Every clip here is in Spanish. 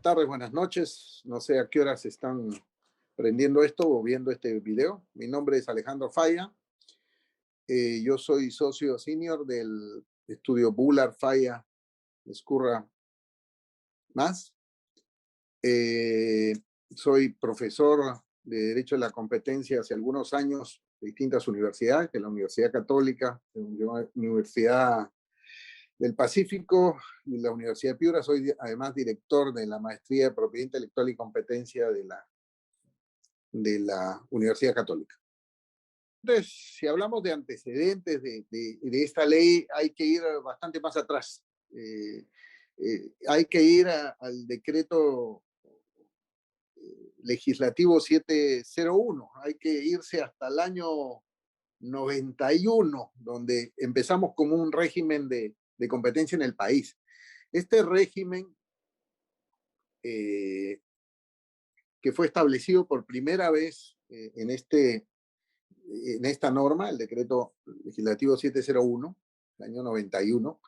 tardes, buenas noches. No sé a qué horas están prendiendo esto o viendo este video. Mi nombre es Alejandro Falla. Yo soy socio senior del estudio Bullard Falla Escurra Más. Eh, Soy profesor de Derecho de la Competencia hace algunos años de distintas universidades, de la Universidad Católica, de la Universidad del Pacífico y la Universidad de Piura. Soy además director de la Maestría de Propiedad Intelectual y Competencia de la Universidad Católica. Entonces, si hablamos de antecedentes de esta ley, hay que ir bastante más atrás. Hay que ir al decreto legislativo 701. Hay que irse hasta el año 91, donde empezamos como un régimen de competencia en el país. Este régimen, que fue establecido por primera vez en esta norma, el decreto legislativo 701, del año 91,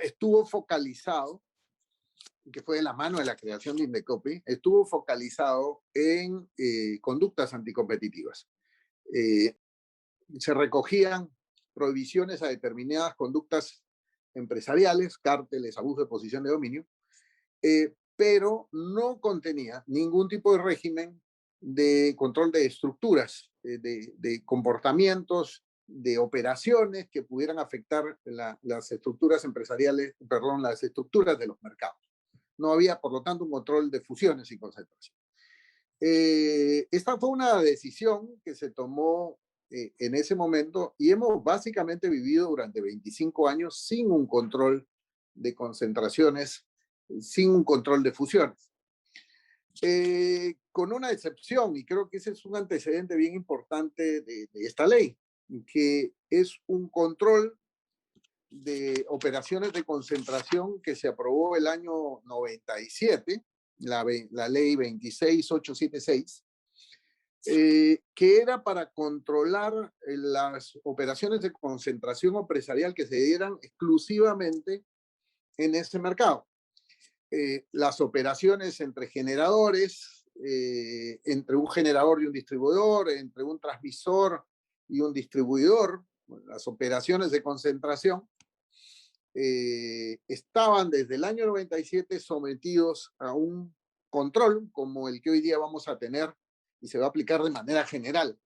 estuvo focalizado, que fue de la mano de la creación de Indecopi, estuvo focalizado en conductas anticompetitivas. Se recogían prohibiciones a determinadas conductas empresariales, cárteles, abuso de posición de dominio, pero no contenía ningún tipo de régimen de control de estructuras, de comportamientos, de operaciones que pudieran afectar las estructuras empresariales, perdón, las estructuras de los mercados. No había, por lo tanto, un control de fusiones y concentración. Esta fue una decisión que se tomó en ese momento y hemos básicamente vivido durante 25 años sin un control de concentraciones, sin un control de fusiones. Con una excepción, y creo que ese es un antecedente bien importante de esta ley, que es un control de operaciones de concentración que se aprobó el año 97, la ley 26876, que era para controlar las operaciones de concentración empresarial que se dieran exclusivamente en ese mercado. Las operaciones entre generadores, entre un generador y un distribuidor, entre un transmisor y un distribuidor, las operaciones de concentración, estaban desde el año 97 sometidos a un control como el que hoy día vamos a tener y se va a aplicar de manera general.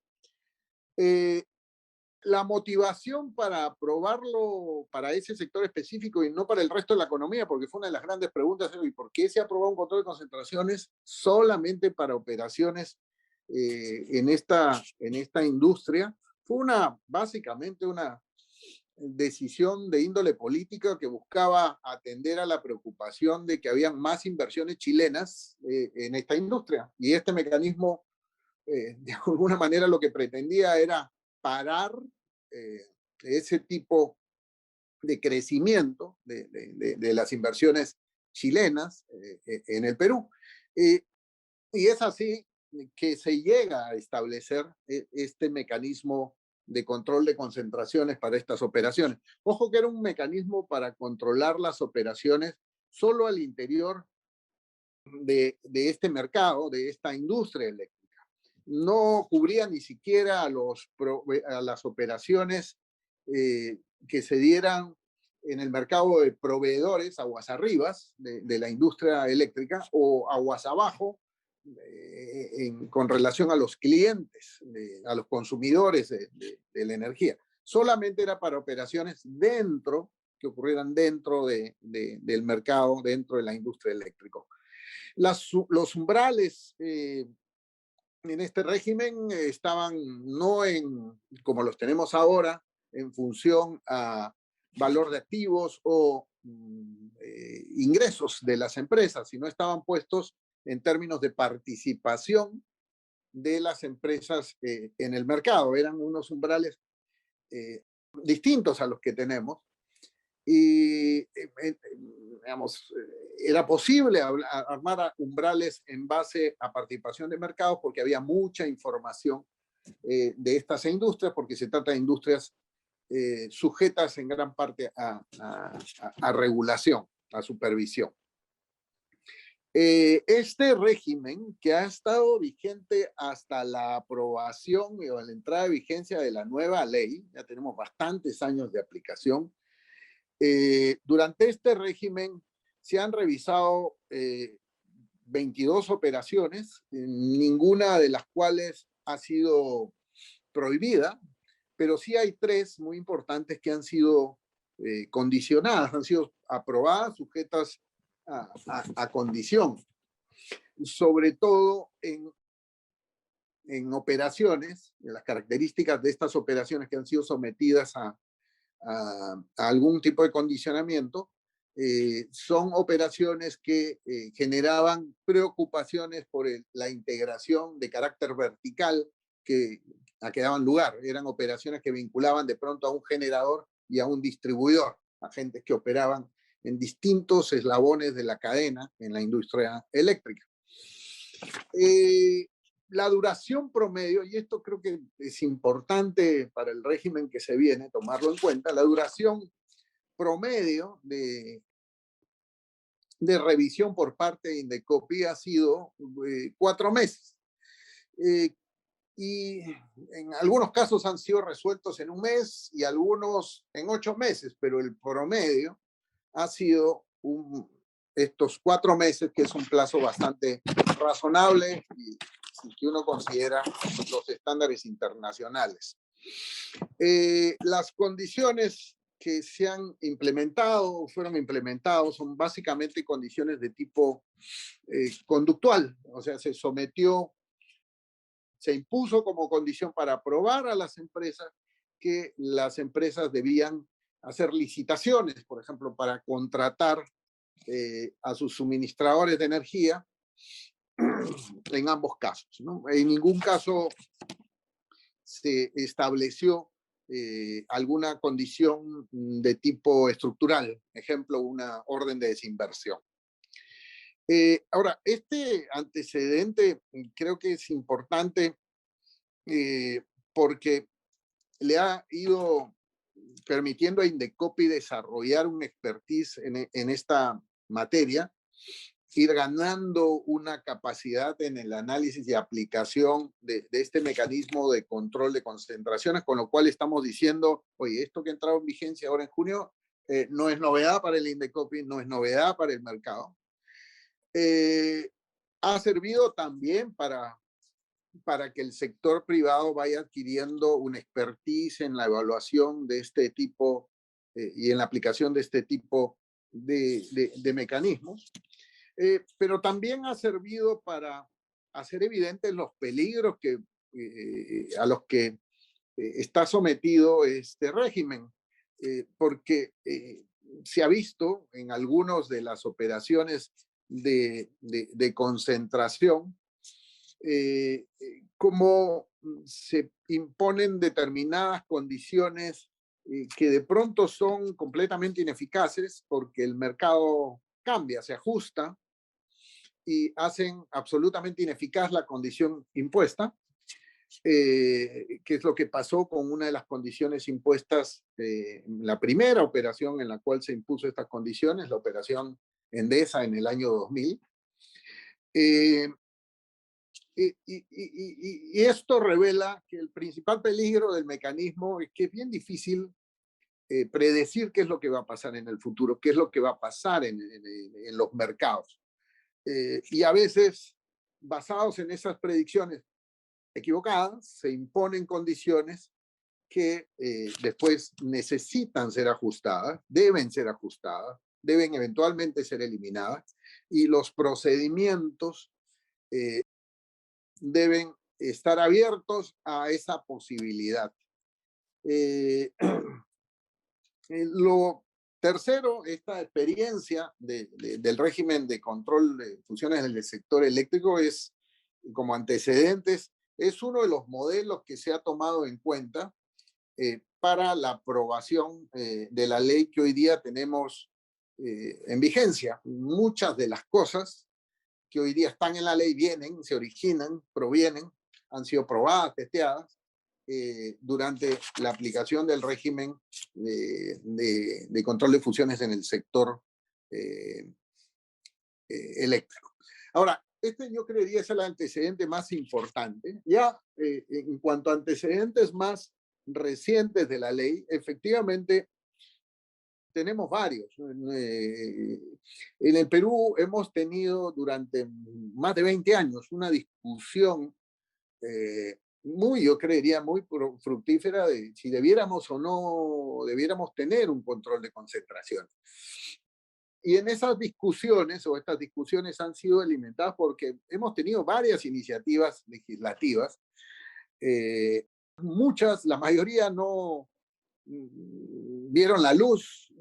La motivación para aprobarlo para ese sector específico y no para el resto de la economía, porque fue una de las grandes preguntas, ¿y por qué se aprobó un control de concentraciones solamente para operaciones en esta industria? Fue básicamente una decisión de índole política que buscaba atender a la preocupación de que habían más inversiones chilenas en esta industria. Y este mecanismo, de alguna manera, lo que pretendía era parar ese tipo de crecimiento de las inversiones chilenas en el Perú. Y es así que se llega a establecer este mecanismo de control de concentraciones para estas operaciones. Ojo que era un mecanismo para controlar las operaciones solo al interior de este mercado, de esta industria eléctrica. No cubría ni siquiera a las operaciones que se dieran en el mercado de proveedores, aguas arriba de la industria eléctrica, o aguas abajo, con relación a los clientes, a los consumidores de la energía. Solamente era para operaciones que ocurrieran dentro del mercado, dentro de la industria eléctrica. Los umbrales en este régimen estaban no como los tenemos ahora, en función a valor de activos o ingresos de las empresas, sino estaban puestos en términos de participación de las empresas en el mercado. Eran unos umbrales distintos a los que tenemos. Y, digamos, era posible armar umbrales en base a participación de mercados porque había mucha información de estas industrias, porque se trata de industrias sujetas en gran parte a regulación, a supervisión. Este régimen, que ha estado vigente hasta la aprobación o la entrada de vigencia de la nueva ley, ya tenemos bastantes años de aplicación, durante este régimen se han revisado 22 operaciones, ninguna de las cuales ha sido prohibida, pero sí hay 3 muy importantes que han sido condicionadas, han sido aprobadas, sujetas a condición, sobre todo en operaciones, en las características de estas operaciones que han sido sometidas a algún tipo de condicionamiento, son operaciones que generaban preocupaciones por la integración de carácter vertical a que daban lugar. Eran operaciones que vinculaban de pronto a un generador y a un distribuidor, agentes que operaban en distintos eslabones de la cadena en la industria eléctrica. La duración promedio, y esto creo que es importante para el régimen que se viene, tomarlo en cuenta, la duración promedio de revisión por parte de Indecopi ha sido 4 meses. Y en algunos casos han sido resueltos en 1 mes y algunos en 8 meses, pero el promedio ha sido estos 4 meses, que es un plazo bastante razonable y si uno considera los estándares internacionales. Las condiciones que se han implementado, fueron implementados, son básicamente condiciones de tipo conductual, o sea, se impuso como condición para aprobar a las empresas que las empresas debían hacer licitaciones, por ejemplo, para contratar a sus suministradores de energía en ambos casos, ¿no? En ningún caso se estableció alguna condición de tipo estructural, ejemplo, una orden de desinversión. Ahora, este antecedente creo que es importante porque le ha ido permitiendo a Indecopi desarrollar un expertise en esta materia, ir ganando una capacidad en el análisis y aplicación de este mecanismo de control de concentraciones, con lo cual estamos diciendo, oye, esto que ha entrado en vigencia ahora en junio no es novedad para el Indecopi, no es novedad para el mercado. Ha servido también para que el sector privado vaya adquiriendo una expertise en la evaluación de este tipo y en la aplicación de este tipo de mecanismos. Pero también ha servido para hacer evidentes los peligros a los que está sometido este régimen, porque se ha visto en algunas de las operaciones de concentración cómo se imponen determinadas condiciones que de pronto son completamente ineficaces porque el mercado cambia, se ajusta y hacen absolutamente ineficaz la condición impuesta, que es lo que pasó con una de las condiciones impuestas en la primera operación en la cual se impuso estas condiciones, la operación Endesa en el año 2000. Y esto revela que el principal peligro del mecanismo es que es bien difícil predecir qué es lo que va a pasar en el futuro, qué es lo que va a pasar en los mercados. Y a veces, basados en esas predicciones equivocadas, se imponen condiciones que después necesitan ser ajustadas, deben eventualmente ser eliminadas, y los procedimientos deben estar abiertos a esa posibilidad. Lo tercero, esta experiencia del régimen de control de funciones del sector eléctrico es, como antecedentes, es uno de los modelos que se ha tomado en cuenta para la aprobación de la ley que hoy día tenemos en vigencia. Muchas de las cosas que hoy día están en la ley vienen, se originan, provienen, han sido probadas, testeadas durante la aplicación del régimen de control de fusiones en el sector eléctrico. Ahora, este yo creería es el antecedente más importante. Ya en cuanto a antecedentes más recientes de la ley, efectivamente tenemos varios. En el Perú hemos tenido durante más de 20 años una discusión muy, yo creería, muy fructífera de si debiéramos o no debiéramos tener un control de concentración. Y en esas discusiones, o estas discusiones han sido alimentadas porque hemos tenido varias iniciativas legislativas, muchas, la mayoría no vieron la luz,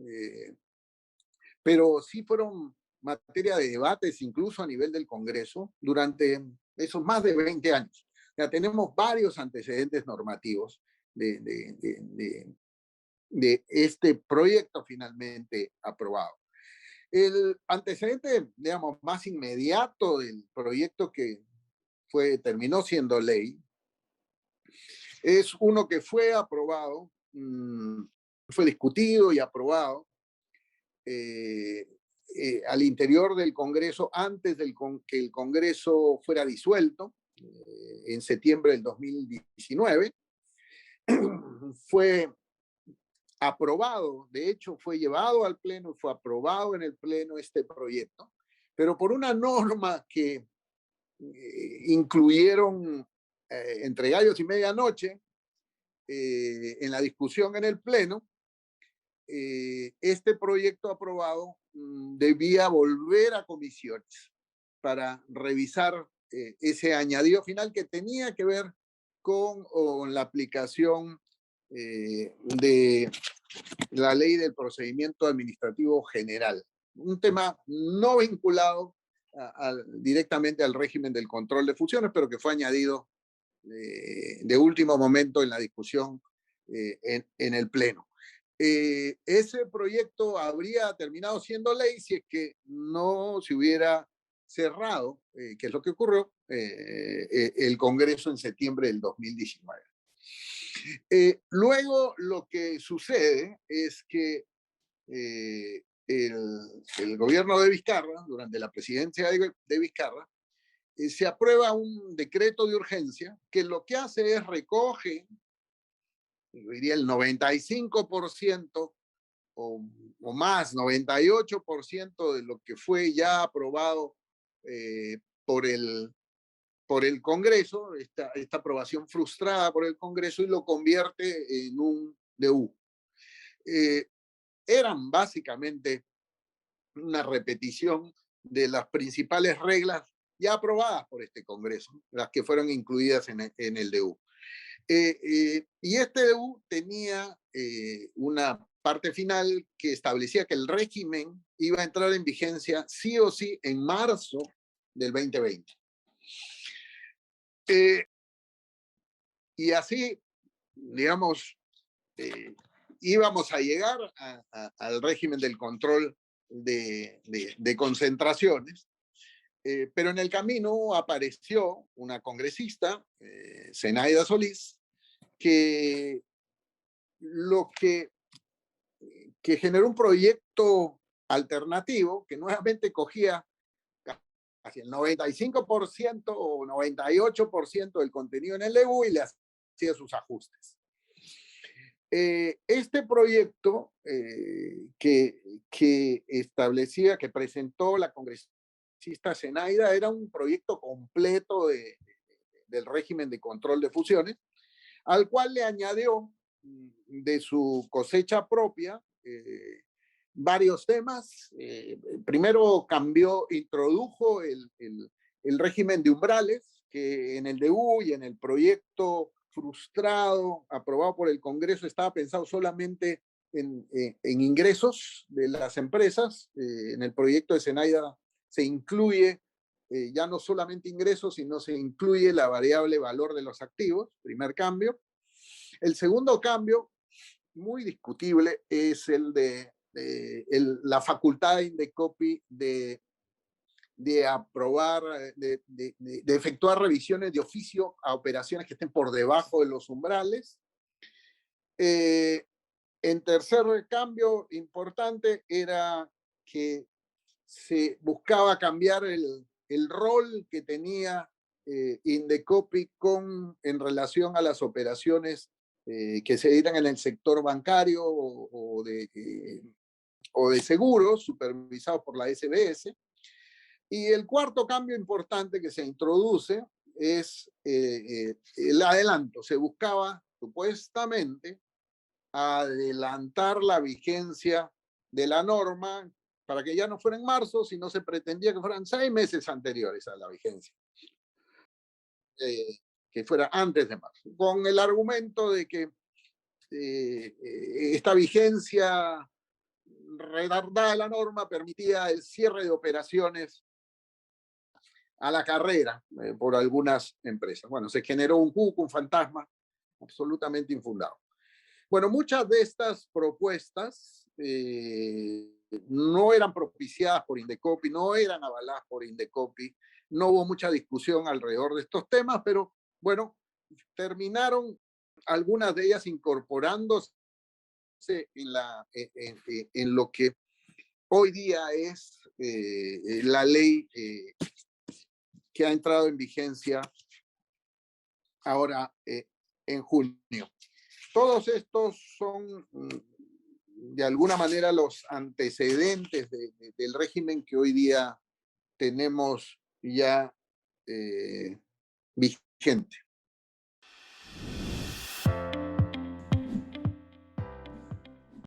pero sí fueron materia de debates incluso a nivel del Congreso durante esos más de 20 años. Ya tenemos varios antecedentes normativos de este proyecto finalmente aprobado. El antecedente, digamos, más inmediato del proyecto que terminó siendo ley es uno que fue aprobado, fue discutido y aprobado eh, al interior del Congreso antes que el Congreso fuera disuelto en septiembre del 2019. Fue aprobado, de hecho fue llevado al Pleno, fue aprobado en el Pleno este proyecto, pero por una norma que incluyeron entre gallos y medianoche en la discusión en el Pleno, este proyecto aprobado debía volver a comisiones para revisar ese añadido final que tenía que ver con la aplicación de la ley del procedimiento administrativo general. Un tema no vinculado directamente al régimen del control de fusiones, pero que fue añadido de último momento en la discusión en el Pleno. Ese proyecto habría terminado siendo ley si es que no se hubiera cerrado, que es lo que ocurrió, el Congreso en septiembre del 2019. Luego lo que sucede es que el gobierno de Vizcarra, durante la presidencia de Vizcarra, se aprueba un decreto de urgencia que lo que hace es recoge, yo diría el 95% o más, 98% de lo que fue ya aprobado por el Congreso, esta aprobación frustrada por el Congreso, y lo convierte en un DU. Eran básicamente una repetición de las principales reglas ya aprobadas por este Congreso, las que fueron incluidas en el DU. Y este DU tenía una parte final que establecía que el régimen iba a entrar en vigencia sí o sí en marzo del 2020. Y así, digamos, íbamos a llegar al régimen del control de concentraciones, pero en el camino apareció una congresista, Zenaida Solís, que generó un proyecto alternativo que nuevamente cogía casi el 95% o 98% del contenido en el DU y le hacía sus ajustes. Este proyecto que establecía, que presentó la congresista Zenaida, era un proyecto completo del régimen de control de fusiones, al cual le añadió de su cosecha propia varios temas. Primero introdujo el régimen de umbrales, que en el DU y en el proyecto frustrado, aprobado por el Congreso, estaba pensado solamente en ingresos de las empresas. En el proyecto de Zenaida se incluye ya no solamente ingresos, sino se incluye la variable valor de los activos, primer cambio. El segundo cambio, muy discutible, es el de la facultad de Indecopi de aprobar, de efectuar revisiones de oficio a operaciones que estén por debajo de los umbrales. En tercer cambio importante era que se buscaba cambiar el rol que tenía Indecopi en relación a las operaciones que se dieran en el sector bancario o de seguros, supervisados por la SBS. Y el cuarto cambio importante que se introduce es el adelanto. Se buscaba supuestamente adelantar la vigencia de la norma para que ya no fuera en marzo, sino se pretendía que fueran 6 meses anteriores a la vigencia, que fuera antes de marzo, con el argumento de que esta vigencia retardada de la norma permitía el cierre de operaciones a la carrera por algunas empresas. Bueno, se generó un cuco, un fantasma absolutamente infundado. Bueno, muchas de estas propuestas no eran propiciadas por Indecopi, no eran avaladas por Indecopi, no hubo mucha discusión alrededor de estos temas, pero bueno, terminaron algunas de ellas incorporándose en lo que hoy día es la ley que ha entrado en vigencia ahora en junio. Todos estos son de alguna manera los antecedentes del régimen que hoy día tenemos ya vigente.